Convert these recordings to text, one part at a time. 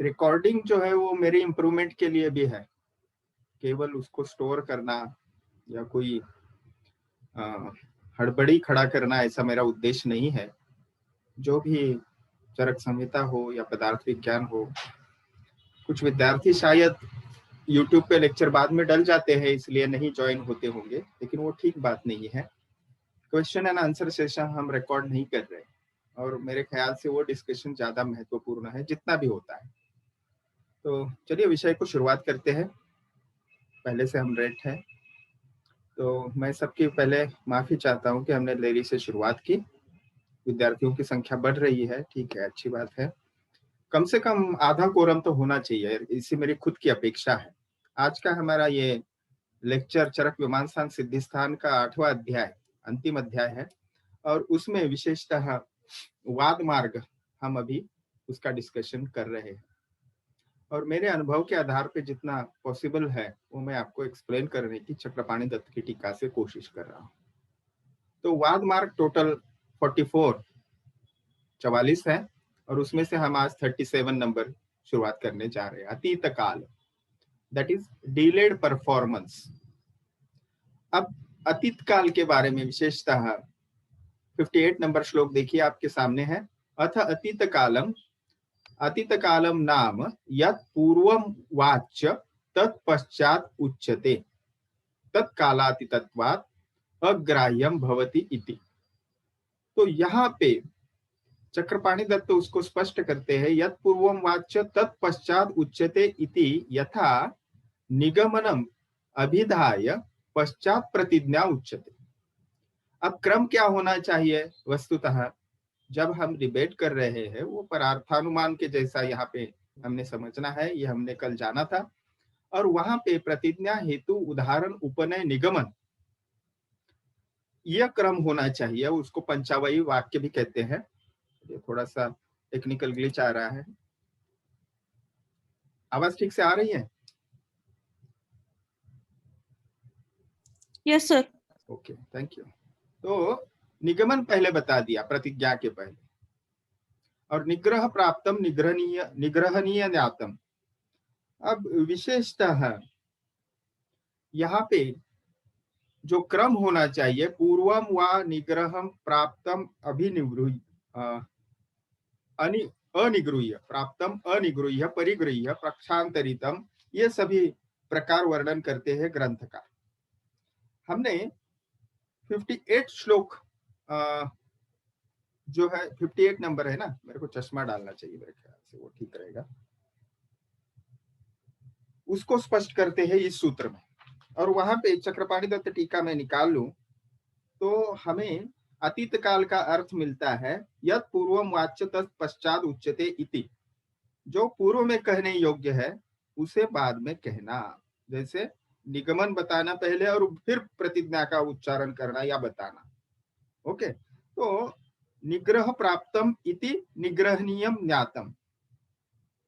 Recording जो है वो मेरी इम्प्रूवमेंट के लिए भी है, केवल उसको स्टोर करना या कोई हड़बड़ी खड़ा करना ऐसा मेरा उद्देश्य नहीं है। जो भी चरक संहिता हो या पदार्थ विज्ञान हो, कुछ विद्यार्थी शायद यूट्यूब पे लेक्चर बाद में डल जाते हैं इसलिए नहीं ज्वाइन होते होंगे, लेकिन वो ठीक बात नहीं है। क्वेश्चन एंड आंसर सेशन हम रिकॉर्ड नहीं कर रहे, और मेरे ख्याल से वो डिस्कशन ज्यादा महत्वपूर्ण है जितना भी होता है। तो चलिए विषय को शुरुआत करते हैं। पहले से हम रेट है, तो मैं सबकी पहले माफी चाहता हूँ कि हमने देरी से शुरुआत की। विद्यार्थियों की संख्या बढ़ रही है, ठीक है, अच्छी बात है। कम से कम आधा कोरम तो होना चाहिए, इसी मेरी खुद की अपेक्षा है। आज का हमारा ये लेक्चर चरक विमान स्थान सिद्धि स्थान का 8वां अध्याय, अंतिम अध्याय है, और उसमें विशेषतः वाद मार्ग हम अभी उसका डिस्कशन कर रहे हैं। और मेरे अनुभव के आधार पे जितना पॉसिबल है वो मैं आपको एक्सप्लेन करने की चक्रपाणि दत्त की टीका से कोशिश कर रहा हूँ। तो वाद मार्ग टोटल 44 है, और उसमें से हम आज 37 नंबर शुरुआत करने जा रहे हैं। अतीत काल, दैट इज डिलेड परफॉर्मेंस। अब अतीत काल के बारे में विशेषतः 58 नंबर श्लोक देखिए आपके सामने है। अथ अतीत कालम नाम यत् पूर्वम वाच्य तत्पश्चात उच्यते तत्कालातीतत्वात् अग्राह्यम भवति इति। तो यहाँ पे चक्रपाणि दत्त उसको स्पष्ट करते हैं, यत् पूर्वम वाच्य तत्पश्चात उच्यते इति यथा निगमनम अभिधाय पश्चात प्रतिज्ञा उच्यते। अब क्रम क्या होना चाहिए? वस्तुतः जब हम डिबेट कर रहे हैं वो परार्थानुमान के जैसा यहाँ पे हमने समझना है, ये हमने कल जाना था। और वहां पे प्रतिज्ञा हेतु उदाहरण उपनय निगमन, यह क्रम होना चाहिए। उसको पंचावयी वाक्य भी कहते हैं। ये थोड़ा सा टेक्निकल ग्लिच आ रहा है, आवाज ठीक से आ रही है? Yes sir. Okay, thank you. तो निगमन पहले बता दिया प्रतिज्ञा के पहले, और निग्रह प्राप्तम निग्रहणीय ज्ञातम। अब विशेषतः यहाँ पे जो क्रम होना चाहिए, पूर्वम व निग्रहम प्राप्तम अनिगृह्य प्राप्तम अनिगृह्य परिगृह्य प्रक्षांतरितम, ये सभी प्रकार वर्णन करते हैं ग्रंथकार। हमने 58 श्लोक जो है 58 नंबर है ना, मेरे को चश्मा डालना चाहिए, मेरे ख्याल से वो ठीक रहेगा, उसको स्पष्ट करते हैं इस सूत्र में। और वहां पे चक्रपाणि दत्त टीका में निकाल लूं तो हमें अतीत काल का अर्थ मिलता है यत् पूर्वम वाच्य तत्पश्चात उच्यते इति। जो पूर्व में कहने योग्य है उसे बाद में कहना, जैसे निगमन बताना पहले और फिर प्रतिज्ञा का उच्चारण करना या बताना। ओके, तो निग्रह प्राप्तम इति निग्रहणीयम ज्ञातम।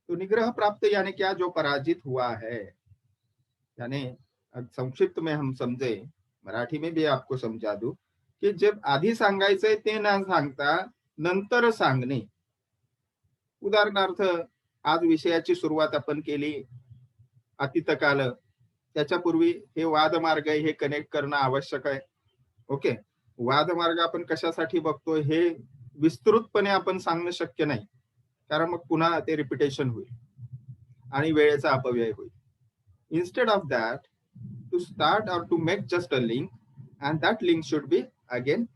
तो निग्रह प्राप्त यानी क्या? जो पराजित हुआ है। यानी संक्षिप्त में हम समझे, मराठी में भी आपको समझा दूं की जब आधी सांगायचंय ते न सांगता नंतर सांगणे। उदाहरणार्थ आज विषयाची सुरुवात आपण केली अतीतकाल, त्याच्यापूर्वी हे वादमार्ग आहे हे कनेक्ट करणं आवश्यक आहे। ओके, वादमार्ग आपण कशासाठी बघतोय हे विस्तृतपणे आपण सांगणं शक्य नाही, कारण मग पुन्हा ते रिपिटेशन होईल आणि वेळेचा अपव्यय होईल. Instead of that, to start or to make just a link, and that link should be again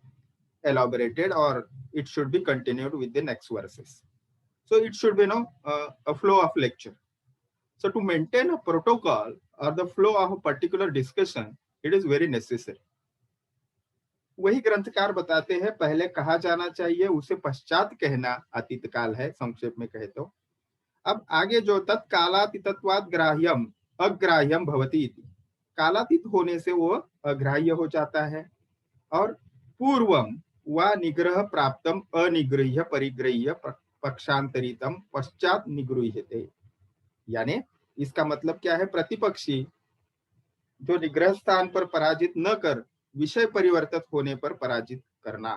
elaborated, or it should be continued with the next verses. So it should be a flow of lecture. So to maintain a protocol or the flow of a particular discussion, it is very necessary. वही ग्रंथकार बताते हैं पहले कहा जाना चाहिए, उसे पश्चात कहना अतीत काल है, संक्षेप में कहे तो। अब आगे जो तत्कालातीतत्वात् ग्राह्यम अग्राह्यम भवति इति, कालातीत होने से वो अग्राह्य हो जाता है। और पूर्वम व निग्रह प्राप्तम अनिगृह्य परिगृह्य पक्षांतरितम पश्चात निगृह्यते। यानी इसका मतलब क्या है? प्रतिपक्षी जो निग्रह स्थान पर पराजित न कर विषय परिवर्तित होने पर पराजित करना।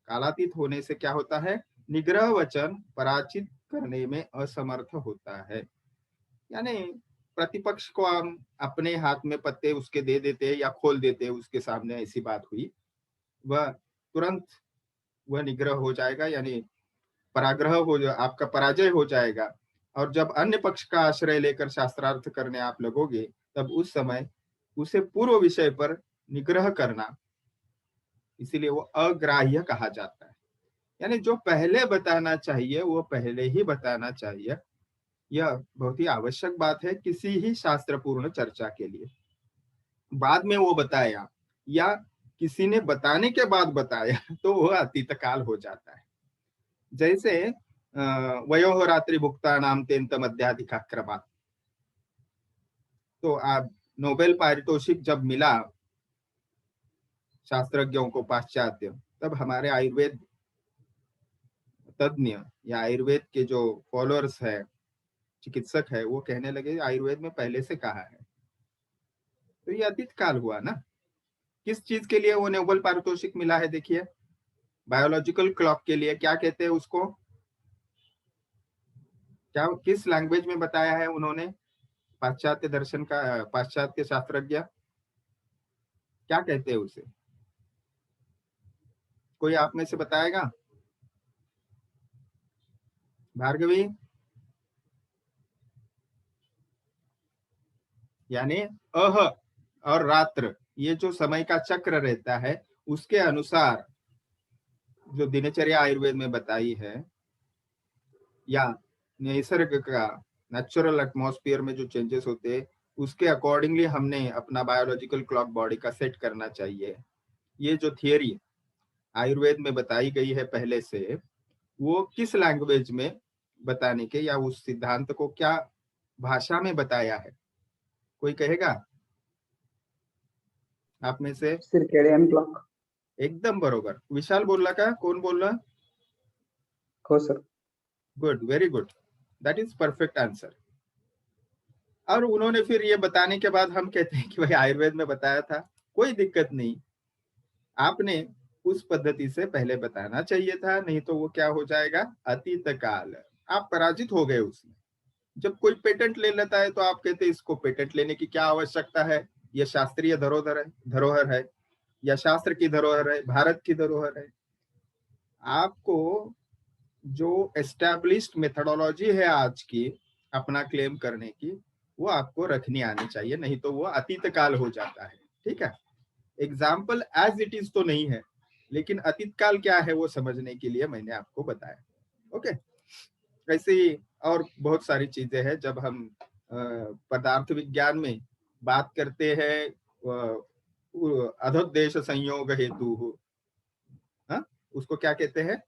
कालातीत होने से क्या होता है? निग्रह वचन पराजित करने में असमर्थ होता है। यानी प्रतिपक्ष को हम अपने हाथ में पत्ते उसके दे देते या खोल देते, उसके सामने ऐसी बात हुई, वह तुरंत वह निग्रह हो जाएगा, यानी पराग्रह आपका पराजय हो जाएगा। और जब अन्य पक्ष का आश्रय लेकर शास्त्रार्थ करने आप लगोगे, तब उस समय उसे पूर्व विषय पर निग्रह करना, इसीलिए वो अग्राह्य कहा जाता है। यानी जो पहले बताना चाहिए वो पहले ही बताना चाहिए। यह बहुत ही आवश्यक बात है किसी ही शास्त्रपूर्ण चर्चा के लिए। बाद में वो बताया या किसी ने बताने के बाद बताया तो वह अतीत काल हो जाता है। जैसे वयोः रात्रि भुक्ता नाम तेंत मध्याधिकाक्रमात्, तो आप नोबेल पारितोषिक जब मिला शास्त्रज्ञों को पाश्चात्य, तब हमारे आयुर्वेद तज्ञ या आयुर्वेद के जो फॉलोअर्स है, चिकित्सक है, वो कहने लगे आयुर्वेद में पहले से कहा है। तो ये अतीत काल हुआ ना। किस चीज के लिए वो नोबेल पारितोषिक मिला है? देखिए, बायोलॉजिकल क्लॉक के लिए। क्या कहते हैं उसको? क्या किस लैंग्वेज में बताया है उन्होंने? पाश्चात्य दर्शन का पाश्चात्य शास्त्रज्ञ क्या कहते हैं उसे? कोई आप में से बताएगा? भार्गवी? यानी अह और रात्र, ये जो समय का चक्र रहता है, उसके अनुसार जो दिनचर्या आयुर्वेद में बताई है, या निसर्ग का नेचुरल एटमॉस्फेयर में जो चेंजेस होते हैं, उसके अकॉर्डिंगली हमने अपना बायोलॉजिकल क्लॉक बॉडी का सेट करना चाहिए। ये जो थियरी आयुर्वेद में बताई गई है पहले से, वो किस लैंग्वेज में बताने के, या उस सिद्धांत को क्या भाषा में बताया है? कोई कहेगा आप में से? Circadian clock. एकदम बरोबर। विशाल बोलला का? कोण बोलला? हो sir. Good, very good, that is perfect answer. और उन्होंने फिर ये बताने के बाद हम कहते हैं कि भाई आयुर्वेद में बताया था, कोई दिक्कत नहीं, आपने उस पद्धति से पहले बताना चाहिए था, नहीं तो वो क्या हो जाएगा? अतीत काल। आप पराजित हो गए उसमें। जब कोई पेटेंट ले लेता है तो आप कहते हैं इसको पेटेंट लेने की क्या आवश्यकता है, यह शास्त्रीय धरोहर है या शास्त्र की धरोहर है, भारत की धरोहर है। आपको जो एस्टैब्लिश्ड मेथोडोलॉजी है आज की अपना क्लेम करने की, वो आपको रखनी आनी चाहिए, नहीं तो वो अतीत काल हो जाता है। ठीक है, एग्जाम्पल एज इट इज तो नहीं है, लेकिन अतीत काल क्या है वो समझने के लिए मैंने आपको बताया। ओके, ऐसे ही और बहुत सारी चीजें हैं। जब हम पदार्थ विज्ञान में बात करते हैं अधोदेश संयोग हेतु, हाँ, उसको क्या कहते हैं?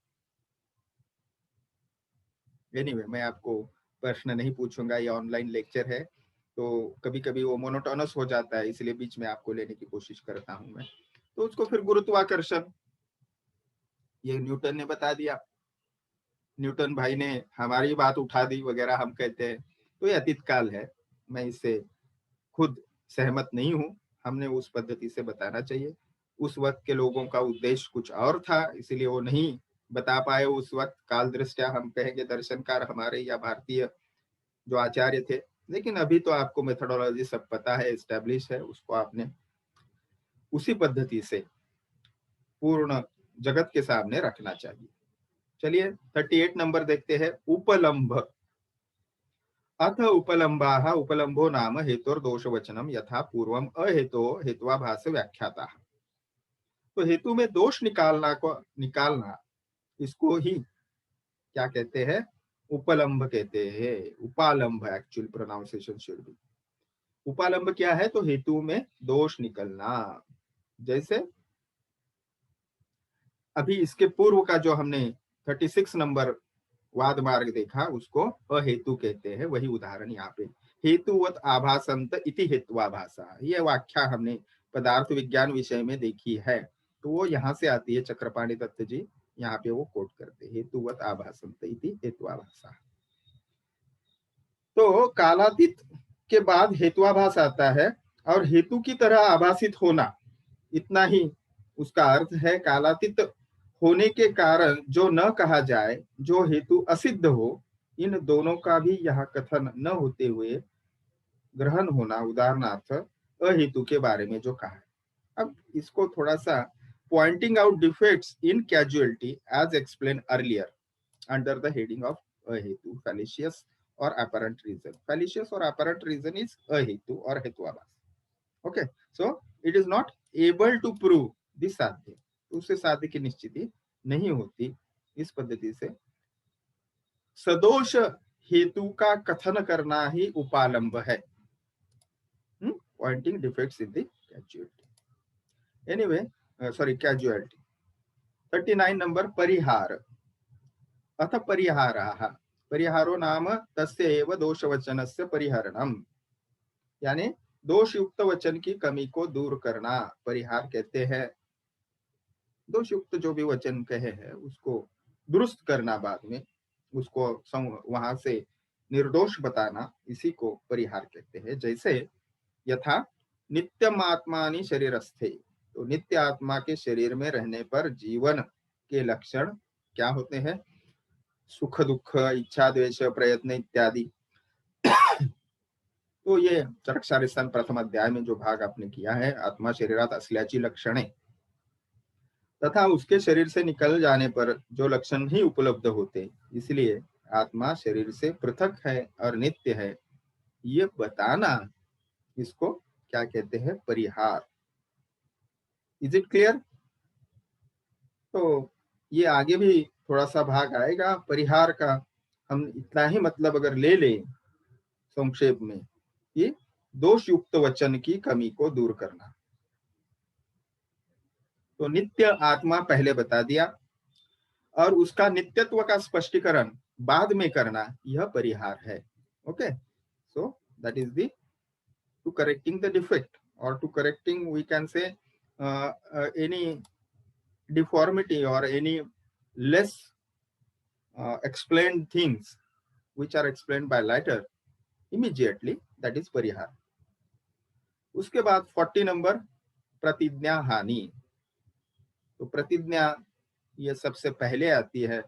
एनीवे, मैं आपको प्रश्न नहीं पूछूंगा, ये ऑनलाइन लेक्चर है, तो कभी कभी वो मोनोटोनस हो जाता है, इसलिए बीच में आपको लेने की कोशिश करता हूं मैं। तो उसको फिर गुरुत्वाकर्षण, ये न्यूटन ने बता दिया, न्यूटन भाई ने हमारी बात उठा दी वगैरह हम कहते हैं, तो ये अतीत काल है। मैं इससे खुद सहमत नहीं हूँ, हमने उस पद्धति से बताना चाहिए। उस वक्त के लोगों का उद्देश्य कुछ और था, इसीलिए वो नहीं बता पाए उस वक्त, काल दृष्टया हम कहेंगे दर्शनकार हमारे या भारतीय जो आचार्य थे। लेकिन अभी तो आपको मेथोडोलॉजी सब पता है, एस्टेब्लिश है, उसको आपने उसी पद्धति से पूर्ण जगत के सामने रखना चाहिए। चलिए 38 नंबर देखते हैं, उपलम्भ। अथ उपलम्बाः उपलम्भो नाम हेतुर्दोष वचनम यथा पूर्वम अहेतो हेत्वाभास व्याख्याता। तो हेतु में दोष निकालना, इसको ही क्या कहते हैं? उपलम्भ कहते हैं। उपालंभ एक्चुअल प्रोनाउंसिएशन शुड बी। उपालंभ क्या है? तो हेतु में दोष निकलना। जैसे अभी इसके पूर्व का जो हमने 36 नंबर वाद मार्ग देखा, उसको अहेतु कहते हैं। वही उदाहरण यहाँ पे, हेतुवत आभासंत इति हेत्वाभासा, ये व्याख्या हमने पदार्थ विज्ञान विषय में देखी है, तो वो यहाँ से आती है। चक्रपाणी दत्त जी यहाँ पे वो कोट करते, हेतुवत आभासंत इति हेत्वाभासा। तो कालातीत के बाद हेत्वाभास आता है, और हेतु की तरह आभासित होना, इतना ही उसका अर्थ है। कालातीत होने के कारण जो न कहा जाए, जो हेतु असिद्ध हो, इन दोनों का भी यहाँ कथन न होते हुए ग्रहण होना, उदाहरणार्थ अहेतु के बारे में जो कहा है। अब इसको थोड़ा सा pointing out defects in causality as explain earlier under the heading of अहेतु, फैलिशियस और अपरेंट रीजन. फैलिशियस और अपरेंट रीजन इज अहेतु और हेतुआभास. Okay, so it is not able to prove this साध्य, उससे साध्य की निश्चिति नहीं होती. इस पद्धति से सदोष हेतु का कथन करना ही उपालंब है. Pointing defects in the causality. Anyway, sorry, causality. 39 number परिहार. अथ परिहाराः. परिहारो नाम तस्य एव दोषवचनस्य परिहरणम, यानी दोष युक्त वचन की कमी को दूर करना परिहार कहते हैं. दोष युक्त जो भी वचन कहे हैं उसको दुरुस्त करना, बाद में उसको वहां से निर्दोष बताना, इसी को परिहार कहते हैं. जैसे यथा नित्यम आत्मानि शरीरस्थे, तो नित्य आत्मा के शरीर में रहने पर जीवन के लक्षण क्या होते हैं? सुख दुख, इच्छा द्वेष, प्रयत्न इत्यादि. तो ये चरक्षारिस्थान प्रथम अध्याय में जो भाग आपने किया है, आत्मा शरीरात असल्याची लक्षणे, तथा उसके शरीर से निकल जाने पर जो लक्षण नहीं उपलब्ध होते, इसलिए आत्मा शरीर से पृथक है और नित्य है, ये बताना, इसको क्या कहते हैं? परिहार. Is it clear? तो ये आगे भी थोड़ा सा भाग आएगा परिहार का. हम इतना ही मतलब अगर ले लें संक्षेप में, कि दोष युक्त वचन की कमी को दूर करना. तो नित्य आत्मा पहले बता दिया, और उसका नित्यत्व का स्पष्टीकरण बाद में करना, यह परिहार है. Okay, so that is the to correcting the defect, और to correcting we can say any deformity or any less explained things which are explained by later immediately, that is parihar. उसके बाद 40 नंबर प्रतिज्ञा हानि. तो प्रतिज्ञा ये सबसे पहले आती है,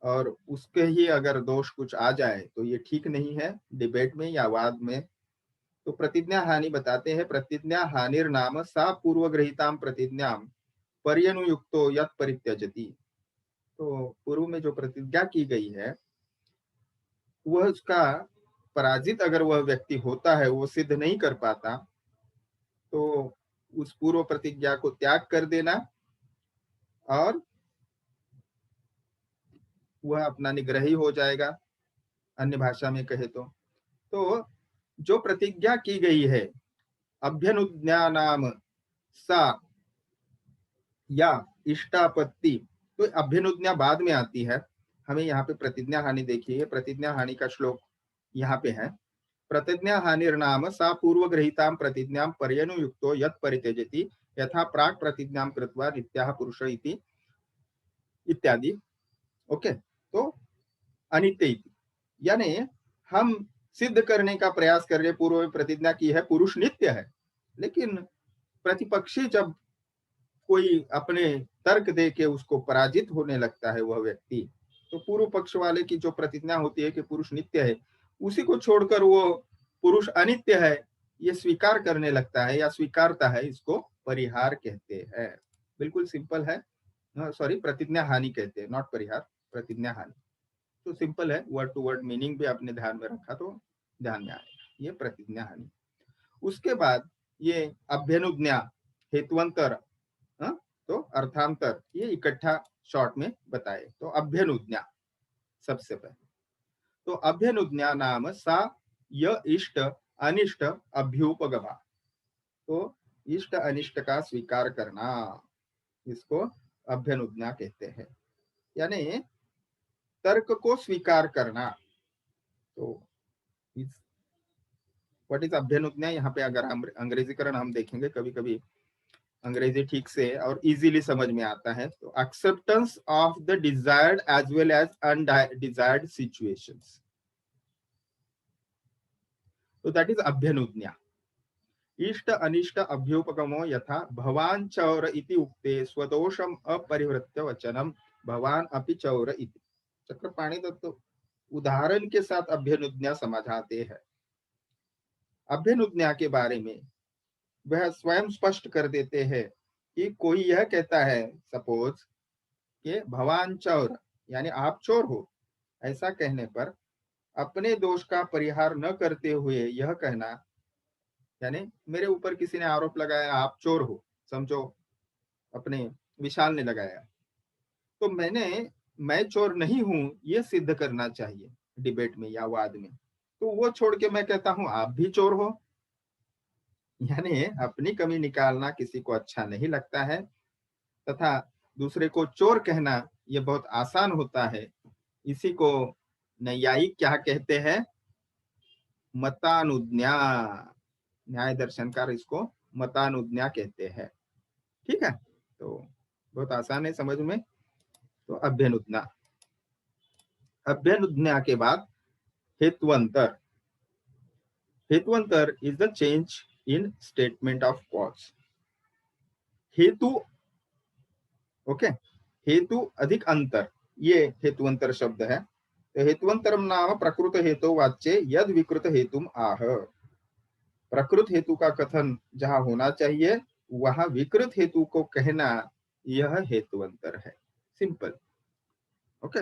और उसके ही अगर दोष कुछ आ जाए तो ये ठीक नहीं है डिबेट में या वाद में. तो प्रतिज्ञा हानि बताते हैं. प्रतिज्ञा हानिर नाम सा पूर्वग्रहिताम प्रतिज्ञाम पर्यनुयुक्तो यत् परित्यजति. तो पूर्व में जो प्रतिज्ञा की गई है, वह उसका पराजित अगर वह व्यक्ति होता है, वो सिद्ध नहीं कर पाता, तो उस पूर्व प्रतिज्ञा को त्याग कर देना, और वह अपना निग्रही हो जाएगा, अन्य भाषा में कहे तो जो प्रतिज्ञा की गई है अभ्यनुज्ञा नाम सा या इष्टापत्ति, तो अभ्यनुज्ञा बाद में आती है. हमें यहाँ पे प्रतिज्ञा हानि देखिए, प्रतिज्ञा हानि का श्लोक यहाँ पे है. प्रतिज्ञा हानिर्नाम सा पूर्वग्रहीतां प्रतिज्ञां पर्यनुयुक्तो यत् परित्यजति यथा प्राक् प्रतिज्ञां कृत्वा नित्याः पुरुष इति इत्यादि. ओके, तो अनित्य इति, यानी हम सिद्ध करने का प्रयास कर रहे, पूर्व में प्रतिज्ञा की है पुरुष नित्य है, लेकिन प्रतिपक्षी जब कोई अपने तर्क दे के उसको पराजित होने लगता है वह व्यक्ति, तो पूर्व पक्ष वाले की जो प्रतिज्ञा होती है कि पुरुष नित्य है, उसी को छोड़कर वो पुरुष अनित्य है, ये स्वीकार करने लगता है या स्वीकारता है, इसको परिहार कहते हैं. बिल्कुल सिंपल है. सॉरी, प्रतिज्ञा हानि कहते हैं, नॉट परिहार, प्रतिज्ञा हानि. तो सिंपल है, वर्ड टू वर्ड मीनिंग भी आपने ध्यान में रखा तो ध्यान में आएगा. ये प्रतिज्ञा हानि. उसके बाद ये अभ्यनुज्ञा, हेतुअंतर, तो अर्थांतर, ये इकट्ठा शॉर्ट में बताए. तो अभ्यनुज्ञा सबसे पहले. तो अभ्यनुज्ञा नाम सा य इष्ट अनिष्ट अभ्युपगमा. तो इष्ट अनिष्ट का स्वीकार करना, इसको अभ्यनुज्ञा कहते हैं, यानी तर्क को स्वीकार करना. तो व्हाट इज अभ्यनुज्ञा? यहाँ पे अगर हम अंग्रेजीकरण हम देखेंगे, कभी कभी अंग्रेजी ठीक से और इजीली समझ में आता है. तो acceptance of the desired as well as undesired situations, तो दैट इज अभ्यनुज्ञा. इष्ट अनिष्ट अभ्युपगमो यथा भवान चौर इति उक्ते स्वदोषम अपरिवृत्य वचनम भवान अपि चौर इति। चक्रपाणी दत्त उदाहरण के साथ अभ्यनुज्ञा समझाते हैं। अभ्यनुज्ञा के बारे में वह स्वयं स्पष्ट कर देते हैं कि कोई यह कहता है, सपोज कि भवान चौर यानी आप चोर हो, ऐसा कहने पर अपने दोष का परिहार न करते हुए यह कहना, यानी मेरे ऊपर किसी ने आरोप लगाया आप चोर हो, समझो अपने विशाल ने लगाया, तो मैं चोर नहीं हूं ये सिद्ध करना चाहिए डिबेट में या वाद में। तो वो छोड़ के मैं कहता हूं आप भी चोर हो, यानी अपनी कमी निकालना किसी को अच्छा नहीं लगता है, तथा दूसरे को चोर कहना ये बहुत आसान होता है। इसी को न्यायिक क्या कहते हैं? मतानुज्ञा। न्याय दर्शनकार इसको मतानुज्ञा कहते हैं। ठीक है, तो बहुत आसान है समझ में। तो अभ्यनुज्ञा, अभ्यनुज्ञा के बाद हेतुअंतर। हेतुअंतर is the change in statement of cause. हेतु, ओके, हेतु अधिक अंतर, ये हेतुअंतर शब्द है। तो हेतुअंतरम नाम प्रकृत हेतु वाच्य यद विकृत हेतुम आह। प्रकृत हेतु का कथन जहां होना चाहिए वहां विकृत हेतु को कहना, यह हेतुअंतर है। Simple, okay.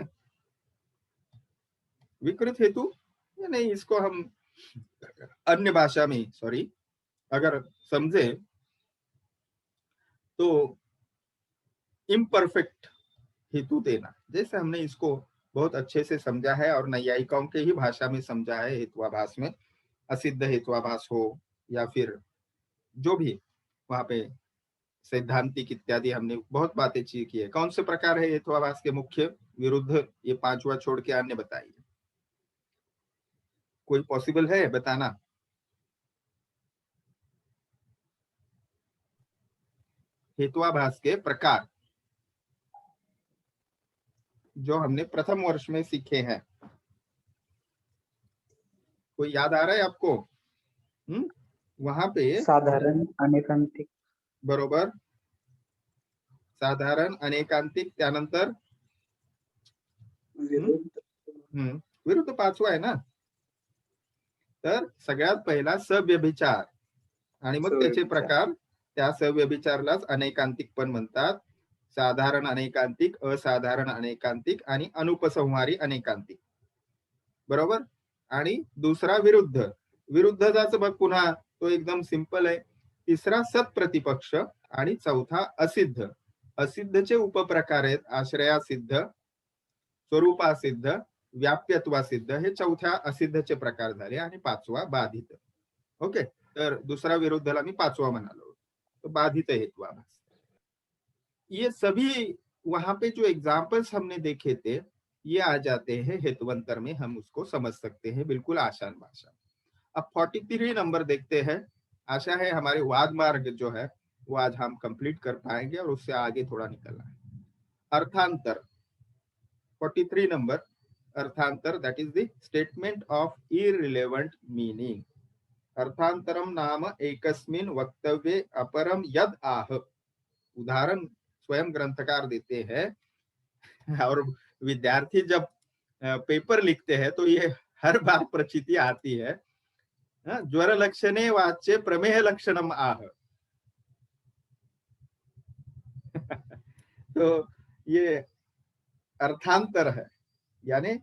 विकृत हेतु यानी इसको हम अन्य भाषा में, सॉरी, अगर समझे तो इम्परफेक्ट हेतु देना, जैसे हमने इसको बहुत अच्छे से समझा है और नैयायिकों के ही भाषा में समझा है। हेतुआभास में असिद्ध हेतुआभास हो या फिर जो भी वहां पे सैद्धांतिक इत्यादि, हमने बहुत बातें की है। कौन से प्रकार है हेतुआभास के? मुख्य, विरुद्ध, ये पांचवा छोड़ के अन्य बताइए। कोई पॉसिबल है बताना? हेतुआभास के प्रकार जो हमने प्रथम वर्ष में सीखे हैं, कोई याद आ रहा है आपको? वहां पे साधारण, अनेकांतिक, बरोबर, साधारण, अनेकांतिक, त्यानंतर विरुद्ध, विरुद्ध पाचवा आहे ना। तर सगळ्यात पहिला सव्यभिचार, आणि मग त्याचे स्वविचार. प्रकार, त्या सव्यभिचारलाच अनेकांतिक पण म्हणतात। साधारण अनेकांतिक, असाधारण अनेकांतिक आणि अनुपसंहारी अनेकांतिक, बरोबर। आणि दुसरा विरुद्ध, विरुद्धचाच बघ पुन्हा तो एकदम सिंपल आहे। तिसरा सत्प्रतिपक्ष आणि चौथा असिद्ध। असिद्धचे उपप्रकार आहेत आश्रयासिद्ध, स्वरूपासिद्ध, व्याप्यत्वासिद्ध, हे चौथ्या असिद्धचे प्रकार झाले, आणि पाचवा बाधित। ओके, तर दुसरा विरुद्धला मी पाचवा म्हणालो, तो बाधित हेतुआभास। ये सभी वहां पे जो एग्जाम्पल्स हमने देखे थे, ये आ जाते हैं हेतुअंतर में, हम उसको समझ सकते हैं बिल्कुल आसान भाषा। अब 43 नंबर देखते हैं। आशा है हमारे वाद मार्ग जो है वो आज हम कंप्लीट कर पाएंगे और उससे आगे थोड़ा निकलना है। अर्थांतर, 43 नंबर, अर्थांतर, that is the statement of irrelevant meaning. अर्थांतरम नाम एकस्मिन वक्तव्ये अपरम यद आह। उदाहरण स्वयं ग्रंथकार देते हैं और विद्यार्थी जब पेपर लिखते हैं तो ये हर बार प्रचिति आती है। ज्वर लक्षणे वाच्य प्रमेय लक्षणम आह। तो ये अर्थांतर है, यानी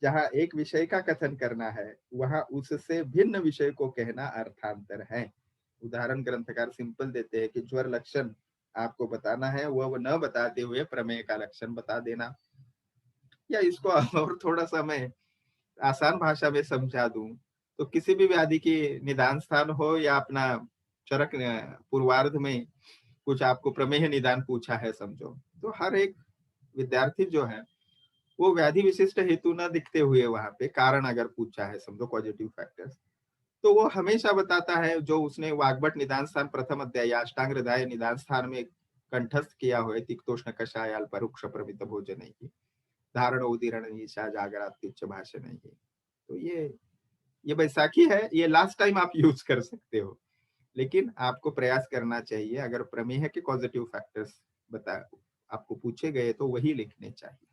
जहां एक विषय का कथन करना है वहां उससे भिन्न विषय को कहना अर्थांतर है। उदाहरण ग्रंथकार सिंपल देते हैं कि ज्वर लक्षण आपको बताना है, वह न बताते हुए प्रमेय का लक्षण बता देना। या इसको और थोड़ा सा मैं आसान भाषा में समझा दूं तो किसी भी व्याधि की निदान स्थान हो या अपना चरक पूर्वार्ध में कुछ आपको प्रमेय निदान पूछा है समझो, तो हर एक विद्यार्थी जो है वो व्याधि विशिष्ट हेतु न दिखते हुए वहां पे कारण अगर पूछा है समझो पॉजिटिव फैक्टर्स, तो वो हमेशा बताता है जो उसने वाग्भट निदान स्थान प्रथम अध्याय या अष्टांग हृदय निदान स्थान में कंठस्थ किया हुआ है, तिक्तोष्ण कषाय अल्परुक्ष प्रमित भोजन ही धारण उदीरण ईशा जागरात्युच्च भाषण ही। तो ये बैसाखी है, ये लास्ट टाइम आप यूज कर सकते हो, लेकिन आपको प्रयास करना चाहिए, अगर प्रमेय के पॉजिटिव फॅक्टर्स बता आपको पूछे गए तो वही लिखने चाहिए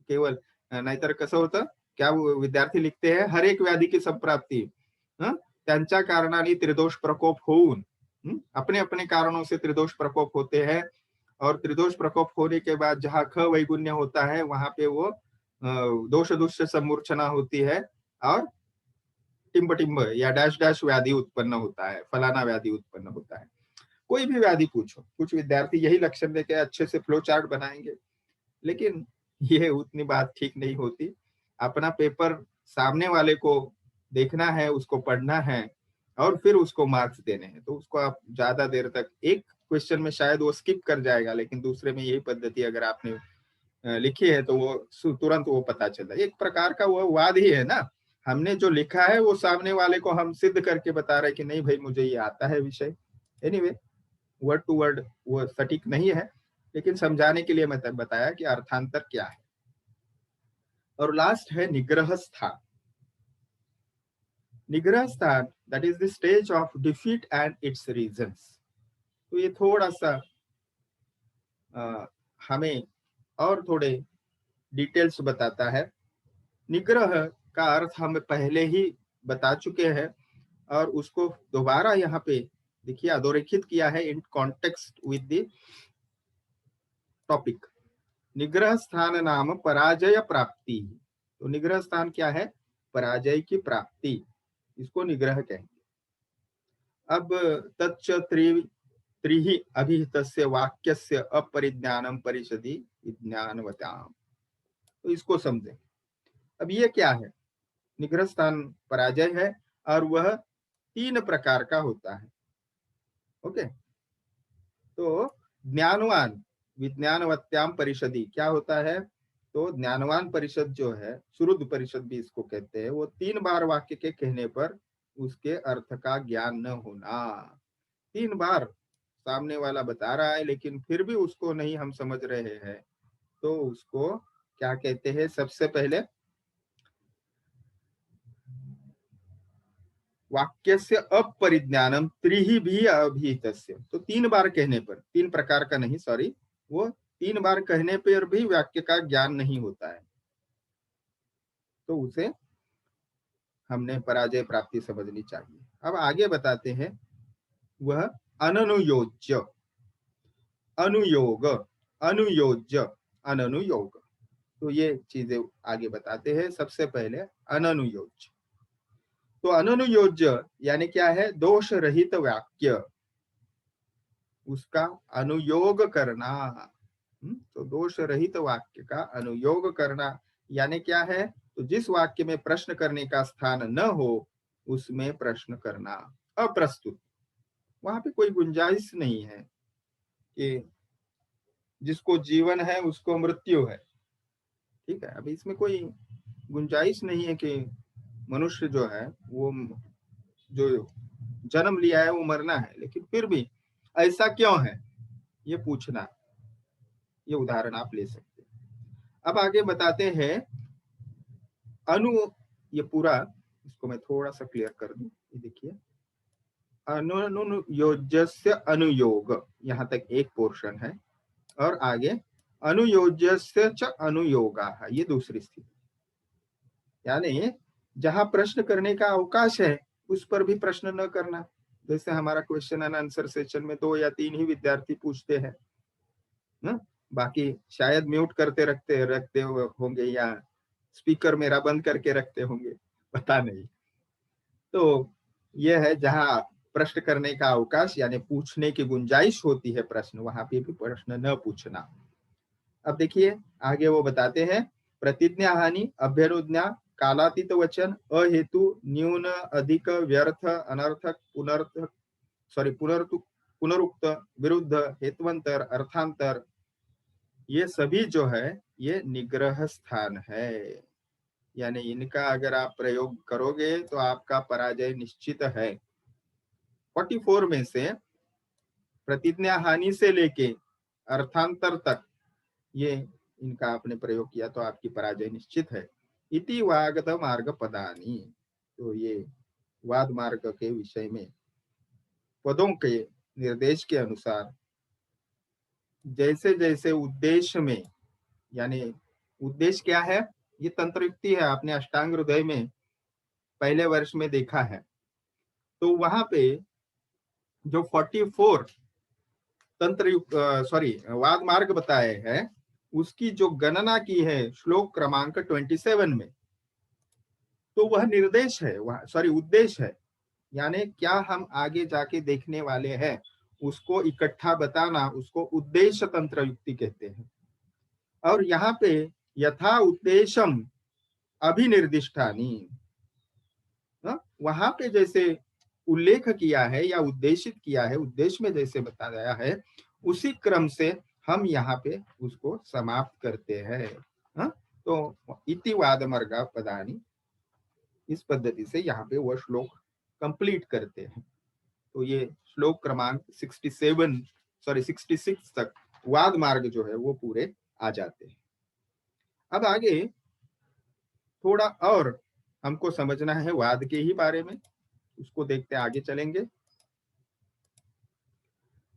केवळ. नाहीतर कसं होतं, क्या विद्यार्थी लिखते हैं हर एक व्याधि की संप्राप्ति, त्यांच्या कारणाने त्रिदोष प्रकोप होऊन, अपने अपने कारणों से त्रिदोष प्रकोप होते हैं, और त्रिदोष प्रकोप होने के बाद जहाँ ख वैगुण्य होता है वहां पे वो दोष दुष्ट सम्मूर्छना होती है, और टिम्ब टिम्ब या डैश डैश व्याधि उत्पन्न होता है, फलाना व्याधि उत्पन्न होता है. कोई भी व्याधि पूछो, कुछ विद्यार्थी यही लक्षण देके अच्छे से फ्लो चार्ट बनाएंगे, लेकिन ये उतनी बात ठीक नहीं होती. अपना पेपर सामने वाले को देखना है, उसको पढ़ना है, और फिर उसको मार्क्स देने हैं. तो उसको आप ज्यादा देर तक एक क्वेश्चन में शायद वो स्किप कर जाएगा, लेकिन दूसरे में यही पद्धति अगर आपने लिखी है तो वो तुरंत वो पता चलता है. एक प्रकार का वो वाद ही है ना. हमने जो लिखा है वो सामने वाले को हम सिद्ध करके बता रहे हैं कि नहीं भाई मुझे ये आता है विषय. एनीवे, वर्ड टू वर्ड वो सटीक नहीं है, लेकिन समझाने के लिए मैं बताया कि अर्थांतर क्या है. और लास्ट है निग्रह स्थान. निग्रह स्थान that is the stage of defeat and it's reasons. तो ये थोड़ा सा हमें और थोड़े डिटेल्स बताता है. निग्रह का अर्थ हम पहले ही बता चुके हैं, और उसको दोबारा यहाँ पे देखिए अधोरेखित किया है in context with the topic. निग्रह स्थान नाम पराजय प्राप्ति. तो निग्रह स्थान क्या है? पराजय की प्राप्ति, इसको निग्रह कहेंगे. अब तच्च त्रिहि अभिहितस्य वाक्यस्य अपरिज्ञानम परिषदि विज्ञानवताम. तो इसको समझें. अब ये क्या है? निग्रह स्थान पराजय है, और वह 3 प्रकार का होता है. ओके. तो ज्ञानवान विज्ञानवत्याम परिषदी क्या होता है? तो ज्ञानवान परिषद जो है, सुरुद्ध परिषद भी इसको कहते हैं, वो 3 बार वाक्य के कहने पर उसके अर्थ का ज्ञान न होना. 3 बार सामने वाला बता रहा है लेकिन फिर भी उसको नहीं हम समझ रहे हैं, तो उसको क्या कहते हैं? सबसे पहले वाक्यस्य अपरिज्ञानम त्रिहि भी अभिहितस्य. तो 3 बार कहने पर, 3 प्रकार का नहीं, सॉरी, वो 3 बार कहने पर भी वाक्य का ज्ञान नहीं होता है, तो उसे हमने पराजय प्राप्ति समझनी चाहिए. अब आगे बताते हैं, वह अननुयोज्य, अनुयोग, अनुयोज्य, अनुयोग. तो ये चीजें आगे बताते हैं. सबसे पहले अननुयोज्य. तो अननुयोज्य यानी क्या है? दोष रहित वाक्य, उसका अनुयोग करना. तो दोष रहित वाक्य का अनुयोग करना यानी क्या है? तो जिस वाक्य में प्रश्न करने का स्थान न हो उसमें प्रश्न करना. अप्रस्तुत, वहां पे कोई गुंजाइश नहीं है कि जिसको जीवन है उसको मृत्यु है. ठीक है. अभी इसमें कोई गुंजाइश नहीं है कि मनुष्य जो है वो जो जन्म लिया है वो मरना है, लेकिन फिर भी ऐसा क्यों है ये पूछना. ये उदाहरण आप ले सकते हैं. अब आगे बताते हैं अनु, ये पूरा इसको मैं थोड़ा सा क्लियर कर दूं. ये देखिए, अनुयोज्यस्य अनुयोग, यहाँ तक एक पोर्शन है, और आगे अनुयोज्यस्य च अनुयोगाः, ये दूसरी स्थिति. यानी जहां प्रश्न करने का अवकाश है उस पर भी प्रश्न न करना. जैसे हमारा क्वेश्चन एंड आंसर सेशन में 2 या 3 ही विद्यार्थी पूछते हैं, बाकी शायद म्यूट करते रखते रखते होंगे, या स्पीकर मेरा बंद करके रखते होंगे, पता नहीं. तो यह है जहां प्रश्न करने का अवकाश यानी पूछने की गुंजाइश होती है प्रश्न, वहां पे भी प्रश्न न पूछना. अब देखिए आगे वो बताते हैं, प्रतिज्ञा हानि, अभ्यनुज्ञा, कालातीत वचन, अहेतु, न्यून, अधिक, व्यर्थ, अनर्थक, पुनर्थक, सॉरी पुनरुक्त, विरुद्ध, हेतुअंतर, अर्थांतर, ये सभी जो है ये निग्रह स्थान है. यानी इनका अगर आप प्रयोग करोगे तो आपका पराजय निश्चित है. 44 में से प्रतिज्ञा हानि से लेके अर्थांतर तक ये इनका आपने प्रयोग किया तो आपकी पराजय निश्चित है. इति वागत मार्ग पदानी. तो ये वाद मार्ग के विषय में पदों के निर्देश के अनुसार जैसे जैसे उद्देश्य में, यानी उद्देश्य क्या है, ये तंत्र युक्ति है, आपने अष्टांग हृदय में पहले वर्ष में देखा है। तो वहां पे जो 44 तंत्र सॉरी वाद मार्ग बताए हैं, उसकी जो गणना की है श्लोक क्रमांक 27 में, तो वह निर्देश है, वह सॉरी उद्देश्य है, यानी क्या हम आगे जाके देखने वाले हैं उसको इकट्ठा बताना, उसको उद्देश्य तंत्र युक्ति कहते हैं। और यहाँ पे यथा उद्देश्यम अभिनिर्दिष्टानि, वहां पे जैसे उल्लेख किया है या उद्देशित किया है, उद्देश्य में जैसे बताया है, उसी क्रम से हम यहाँ पे उसको समाप्त करते हैं। तो इति वादमर्गा पदानि, इस पद्धति से यहाँ पे वह श्लोक कंप्लीट करते हैं। तो ये श्लोक क्रमांक 67 सॉरी 66 तक वाद मार्ग जो है वो पूरे आ जाते हैं। अब आगे थोड़ा और हमको समझना है वाद के ही बारे में, उसको देखते आगे चलेंगे।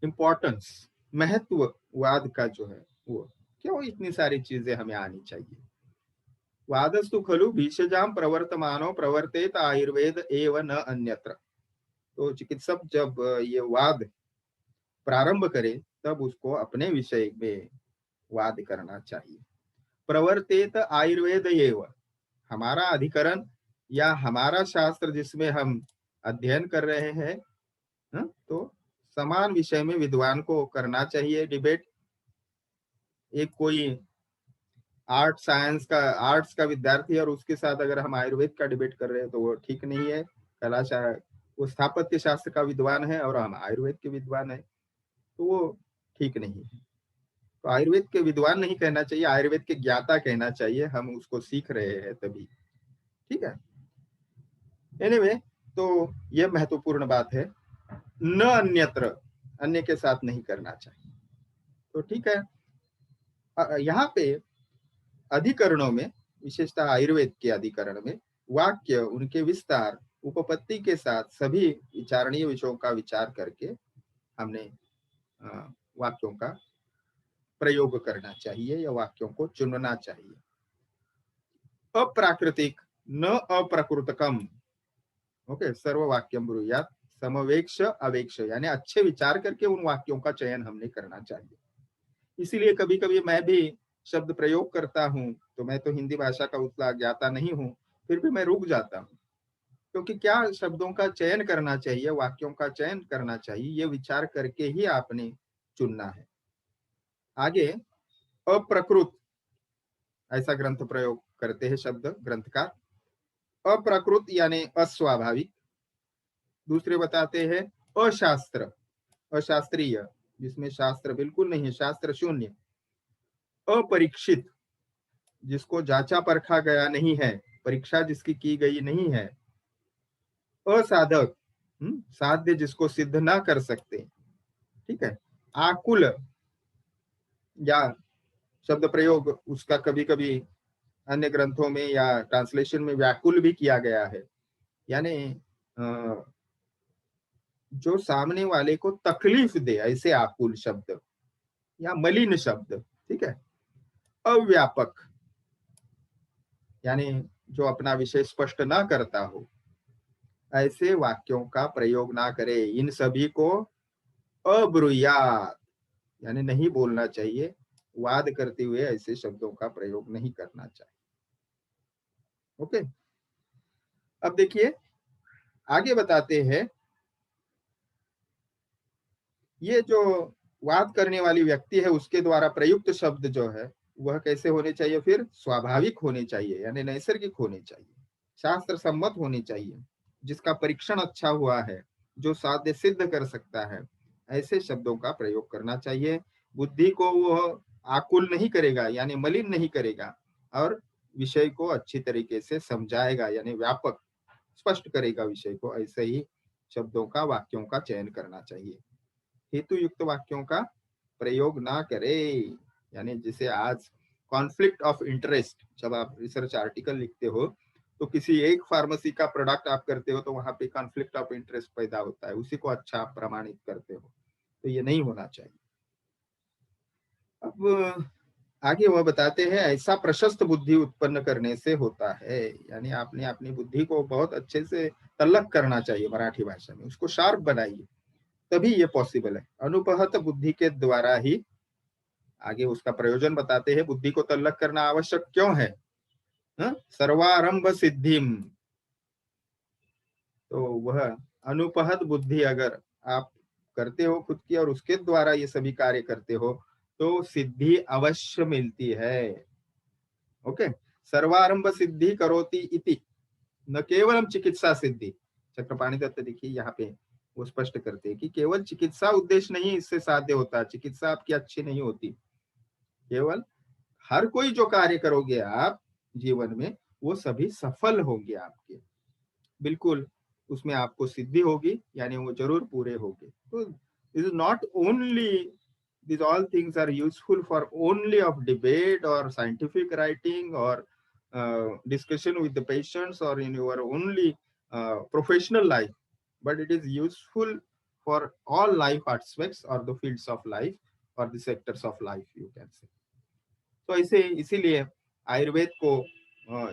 इम्पोर्टेंस, महत्व वाद का जो है वो, क्यों इतनी सारी चीजें हमें आनी चाहिए। वादस्तु खलु भीषजाम प्रवर्तमानो प्रवर्तेत आयुर्वेद एव न अन्यत्र। तो चिकित्सक जब ये वाद प्रारंभ करे तब उसको अपने विषय में वाद करना चाहिए। प्रवर्तेत आयुर्वेद एव, हमारा अधिकरण या हमारा शास्त्र जिसमें हम अध्ययन कर रहे हैं, तो समान विषय में विद्वान को करना चाहिए डिबेट। एक कोई आर्ट्स का विद्यार्थी और उसके साथ अगर हम आयुर्वेद का डिबेट कर रहे हैं तो वो ठीक नहीं है। वो स्थापत्य शास्त्र का विद्वान है और हम आयुर्वेद के विद्वान है, तो वो ठीक नहीं है। तो आयुर्वेद के विद्वान नहीं कहना चाहिए, आयुर्वेद के ज्ञाता कहना चाहिए, हम उसको सीख रहे हैं तभी। ठीक है, एनीवे, तो यह महत्वपूर्ण बात है, न अन्यत्र, अन्य के साथ नहीं करना चाहिए। तो ठीक है, यहाँ पे अधिकरणों में, विशेषतः आयुर्वेद के अधिकरण में, वाक्य, उनके विस्तार, उपपत्ति के साथ सभी विचारणीय विषयों का विचार करके हमने वाक्यों का प्रयोग करना चाहिए या वाक्यों को चुनना चाहिए। अप्राकृतिक न अप्रकृतकम, ओके, सर्व वाक्यम ब्रूयात समवेक्ष अवेक्ष, यानी अच्छे विचार करके उन वाक्यों का चयन हमने करना चाहिए। इसीलिए कभी कभी मैं भी शब्द प्रयोग करता हूं, तो मैं तो हिंदी भाषा का उतना ज्ञाता नहीं हूं, फिर भी मैं रुक जाता हूं, क्योंकि क्या शब्दों का चयन करना चाहिए, वाक्यों का चयन करना चाहिए, ये विचार करके ही आपने चुनना है। आगे अप्रकृत, ऐसा ग्रंथ प्रयोग करते हैं शब्द ग्रंथकार, अप्रकृत यानी अस्वाभाविक। दूसरे बताते हैं अशास्त्र, अशास्त्रीय, जिसमें शास्त्र बिल्कुल नहीं है, शास्त्र शून्य। अपरीक्षित, जिसको जांचा परखा गया नहीं है, परीक्षा जिसकी की गई नहीं है। असाधक, साध्य जिसको सिद्ध ना कर सकते। ठीक है, आकुल, या शब्द प्रयोग उसका कभी कभी अन्य ग्रंथों में या ट्रांसलेशन में व्याकुल भी किया गया है, यानी जो सामने वाले को तकलीफ दे, ऐसे आकुल शब्द या मलिन शब्द। ठीक है, अव्यापक, यानी जो अपना विषय स्पष्ट ना करता हो, ऐसे वाक्यों का प्रयोग ना करे। इन सभी को अब्रूयात, यानी नहीं बोलना चाहिए, वाद करते हुए ऐसे शब्दों का प्रयोग नहीं करना चाहिए। ओके, अब देखिए आगे बताते हैं, ये जो वाद करने वाली व्यक्ति है उसके द्वारा प्रयुक्त शब्द जो है वह कैसे होने चाहिए, फिर स्वाभाविक होने चाहिए, यानी नैसर्गिक होने चाहिए, शास्त्र सम्मत होने चाहिए, जिसका परीक्षण अच्छा हुआ है, जो साध्य सिद्ध कर सकता है, ऐसे शब्दों का प्रयोग करना चाहिए। बुद्धि को वह आकुल नहीं करेगा, यानी मलिन नहीं करेगा, और विषय को अच्छी तरीके से समझाएगा, यानी व्यापक स्पष्ट करेगा विषय को। ऐसे ही शब्दों का, वाक्यों का चयन करना चाहिए। हेतु युक्त वाक्यों का प्रयोग ना करे, यानी जिसे आज कॉन्फ्लिक्ट ऑफ इंटरेस्ट, जब आप रिसर्च आर्टिकल लिखते हो तो किसी एक फार्मेसी का प्रोडक्ट आप करते हो तो वहां पे कॉन्फ्लिक्ट ऑफ इंटरेस्ट पैदा होता है, उसी को अच्छा आप प्रमाणित करते हो, तो ये नहीं होना चाहिए। अब आगे वह बताते हैं ऐसा प्रशस्त बुद्धि उत्पन्न करने से होता है, यानी आपने अपनी बुद्धि को बहुत अच्छे से तल्लक करना चाहिए, मराठी भाषा में उसको शार्प बनाइए, तभी ये पॉसिबल है। अनुपहत बुद्धि के द्वारा ही, आगे उसका प्रयोजन बताते हैं, बुद्धि को तल्लक करना आवश्यक क्यों है। सर्वारंभ सिद्धिम, तो वह अनुपहत बुद्धि अगर आप करते हो खुद की और उसके द्वारा ये सभी कार्य करते हो तो सिद्धि अवश्य मिलती है। ओके, सर्वारंभ सिद्धि करोति इति, न केवलम चिकित्सा सिद्धि। चक्रपाणी दत्त देखिए यहाँ पे वो स्पष्ट करते हैं कि केवल चिकित्सा उद्देश्य नहीं इससे साध्य होता, चिकित्सा आपकी अच्छी नहीं होती, केवल हर कोई जो कार्य करोगे आप जीवन में वो सभी सफल होंगे आपके, बिल्कुल उसमें आपको सिद्धि होगी, यानी वो जरूर पूरे होंगे। तो this is not only, these all things are useful for only of debate or scientific writing or discussion with the patients or in your only professional life, but it is useful for all life aspects or the fields of life or the sectors of life you can say। तो इसे इसीलिए आयुर्वेद को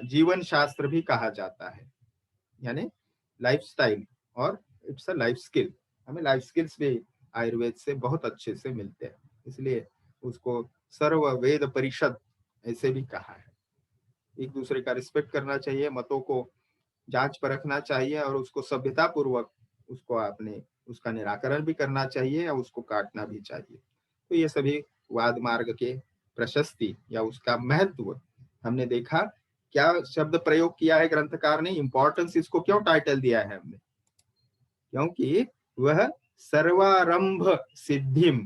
जीवन शास्त्र भी कहा जाता है, यानी लाइफस्टाइल, और इट्स अ लाइफ स्किल। हमें लाइफ स्किल्स भी आयुर्वेद से बहुत अच्छे से मिलते हैं, इसलिए उसको सर्व वेद परिषद ऐसे भी कहा है। एक दूसरे का रिस्पेक्ट करना चाहिए, मतों को जांच परखना चाहिए और उसको सभ्यता पूर्वक उसको आपने उसका निराकरण भी करना चाहिए और उसको काटना भी चाहिए। तो ये सभी वाद मार्ग के प्रशस्ति या उसका महत्व हमने देखा। क्या शब्द प्रयोग किया है ग्रंथकार ने, इंपॉर्टेंस इसको क्यों टाइटल दिया है हमने, क्योंकि वह सर्वारंभ सिद्धिम,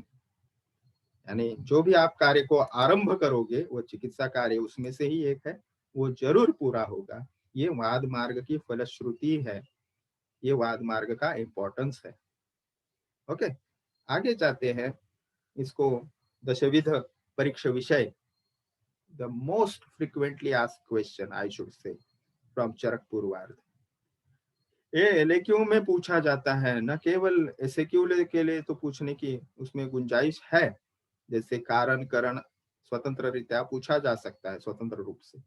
यानी जो भी आप कार्य को आरंभ करोगे वो चिकित्सा कार्य उसमें से ही एक है, वो जरूर पूरा होगा। ये वाद मार्ग की फलश्रुति है, ये वाद मार्ग का इंपॉर्टेंस है। ओके, आगे जाते हैं। इसको दशविध परीक्षा विषय, the most frequently asked question I should say from Charak पूर्वार्ध, ये एलएक्यू में पूछा जाता है, न केवल एसएक्यू के लिए तो पूछने की उसमें गुंजाइश है, जैसे कारण करण स्वतंत्र रीत्या पूछा जा सकता है स्वतंत्र रूप से,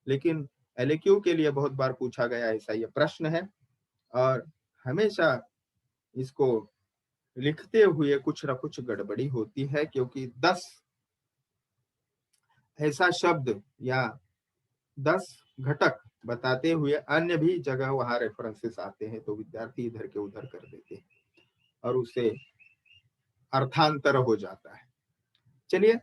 लेकिन एलएक्यू के लिए बहुत बार पूछा गया ऐसा ये प्रश्न है। और हमेशा इसको लिखते हुए कुछ न कुछ गड़बड़ी होती है, क्योंकि 10 ऐसा शब्द या 10 घटक बताते हुए अन्य भी जगह वहां रेफरेंसेस आते हैं, तो विद्यार्थी इधर के उधर कर देते हैं और उसे अर्थांतर हो जाता है। चलिए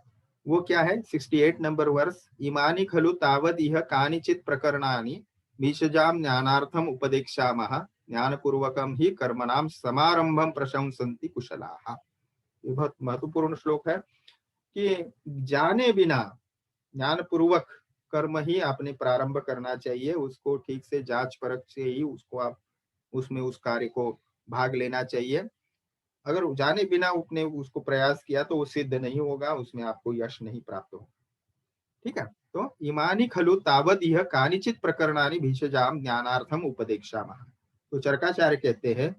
वो क्या है, 68 नंबर वर्ष, इमानी खलु तावद इह कानिचित प्रकरणानि भीषजाम ज्ञानार्थम उपदेक्षामः ज्ञानपूर्वकम ही कर्मणाम समारंभम प्रशंसन्ति कुशलाः। ये बहुत महत्वपूर्ण श्लोक है कि जाने बिना ज्ञान पूर्वक कर्म ही आपने प्रारंभ करना चाहिए, उसको ठीक से जांच परख से ही उसको आप उसमें उस कार्य को भाग लेना चाहिए। अगर जाने बिना आपने उसको प्रयास किया तो वो सिद्ध नहीं होगा, उसमें आपको यश नहीं प्राप्त होगा। ठीक है, तो इमानी खलु तावद यह कानिचित प्रकरणानि भीषजाम ज्ञानार्थम उपदेक्षामः। तो चरकाचार्य कहते हैं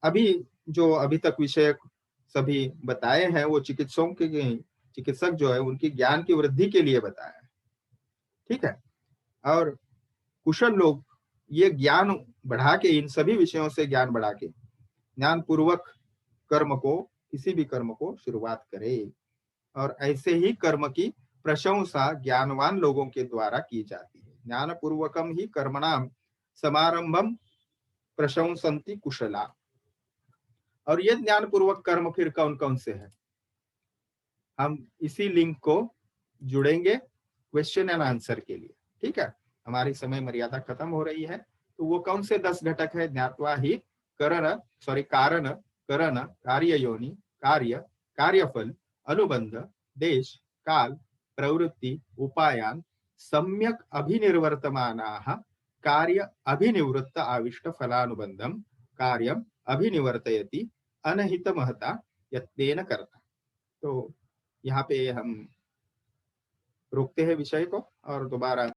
अभी जो अभी तक विषय सभी बताए हैं वो चिकित्सक जो है उनकी ज्ञान की वृद्धि के लिए बताया है। ठीक है, और कुशल लोग ये ज्ञान बढ़ा के, इन सभी विषयों से ज्ञान बढ़ा के ज्ञान पूर्वक कर्म को, किसी भी कर्म को शुरुआत करे, और ऐसे ही कर्म की प्रशंसा ज्ञानवान लोगों के द्वारा की जाती है। ज्ञान पूर्वकम ही कर्मणाम समारंभम प्रशंसन्ति कुशला। और ये ज्ञान पूर्वक कर्म फिर कौन कौन से हैं, हम इसी लिंक को जुड़ेंगे क्वेश्चन एंड आंसर के लिए। ठीक है, हमारी समय मर्यादा खत्म हो रही है, तो वो कौन से 10 घटक है, ज्ञात्वा ही कारण करण कार्य योनि कार्य कार्यफल अनुबंध देश काल प्रवृत्ति उपायान सम्यक अभिनिर्वर्तमानाः कार्य अभिनिवृत्त आविष्ट फलानुबंधम कार्यम अभिनिवर्तयति अनहित महता यत्तेन कर्ता। तो यहाँ पे हम रोकते हैं विषय को और दोबारा